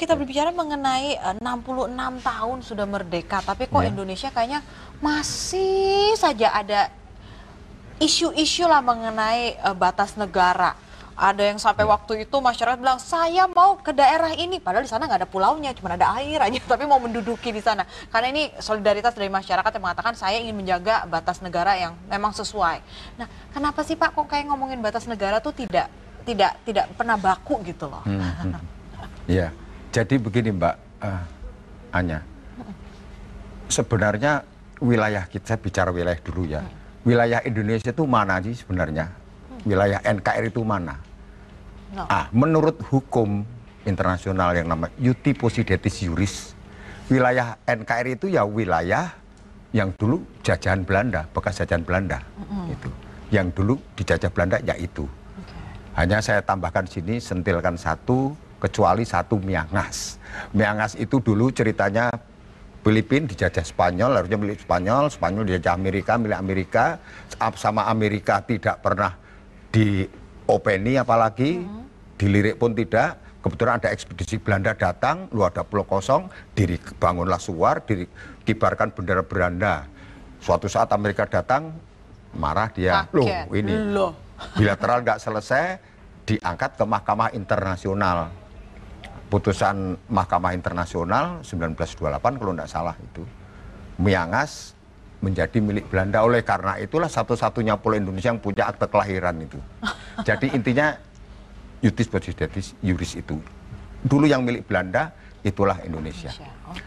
kita berbicara mengenai 66 tahun sudah merdeka, tapi kok Indonesia kayaknya masih saja ada isu-isu lah mengenai batas negara. Ada yang sampai waktu itu masyarakat bilang, saya mau ke daerah ini. Padahal di sana nggak ada pulaunya, cuma ada air aja. Tapi mau menduduki di sana. Karena ini solidaritas dari masyarakat yang mengatakan, saya ingin menjaga batas negara yang memang sesuai. Nah, kenapa sih Pak kok kayak ngomongin batas negara tuh tidak pernah baku gitu loh? Ya, jadi begini Mbak Anya. Sebenarnya wilayah kita, bicara wilayah dulu ya. Wilayah Indonesia itu mana sih sebenarnya? Wilayah NKRI itu mana? Menurut hukum internasional yang namanya Iuti Possidetis Juris, wilayah NKRI itu ya wilayah yang dulu jajahan Belanda, bekas jajahan Belanda. Itu. Yang dulu dijajah Belanda yaitu. Hanya saya tambahkan sini, sentilkan satu, kecuali satu Miangas. Miangas itu dulu ceritanya Filipina dijajah Spanyol, harusnya milik Spanyol, Spanyol dijajah Amerika, milik Amerika, sama Amerika tidak pernah diopeni apalagi, dilirik pun tidak. Kebetulan ada ekspedisi Belanda datang, lu ada pulau kosong, dibangunlah suar, dikibarkan bendera Belanda. Suatu saat Amerika datang, marah dia, loh bilateral nggak selesai, diangkat ke Mahkamah Internasional. Putusan Mahkamah Internasional 1928 kalau tidak salah itu, Miangas menjadi milik Belanda. Oleh karena itulah satu-satunya pulau Indonesia yang punya akte kelahiran itu. Jadi intinya Iutis Possidetis Juris itu dulu yang milik Belanda, itulah Indonesia.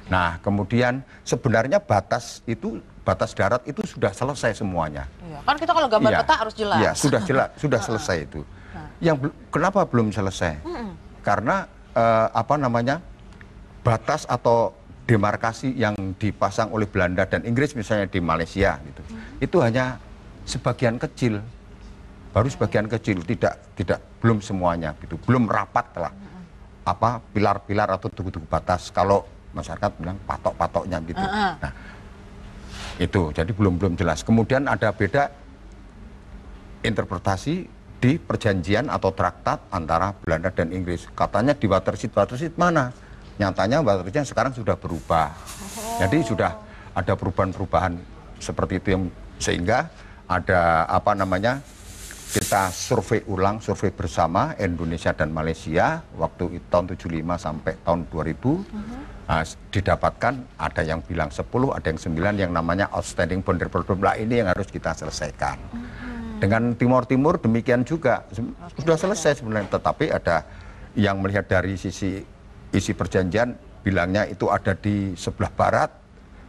Nah kemudian sebenarnya batas darat itu sudah selesai semuanya. Kan kita kalau gambar peta harus jelas. Iya, sudah jelas, sudah selesai itu. Yang kenapa belum selesai? Karena batas atau demarkasi yang dipasang oleh Belanda dan Inggris misalnya di Malaysia gitu, itu hanya sebagian kecil, baru sebagian kecil, belum semuanya gitu, belum rapat lah pilar-pilar atau tugu-tugu batas, kalau masyarakat bilang patok-patoknya gitu. Nah itu jadi belum jelas. Kemudian ada beda interpretasi di perjanjian atau traktat antara Belanda dan Inggris, katanya di watershed mana? Nyatanya watershed sekarang sudah berubah. Jadi sudah ada perubahan-perubahan seperti itu yang sehingga ada kita survei ulang, survei bersama Indonesia dan Malaysia waktu tahun 75 sampai tahun 2000. Didapatkan ada yang bilang 10, ada yang 9 yang namanya outstanding boundary problem lah, ini yang harus kita selesaikan. Dengan Timur Timur demikian juga sudah selesai sebenarnya, tetapi ada yang melihat dari sisi isi perjanjian bilangnya itu ada di sebelah barat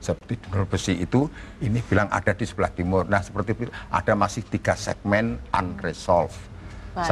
seperti Nur Besi itu, ini bilang ada di sebelah timur. Nah seperti itu ada masih 3 segmen unresolved.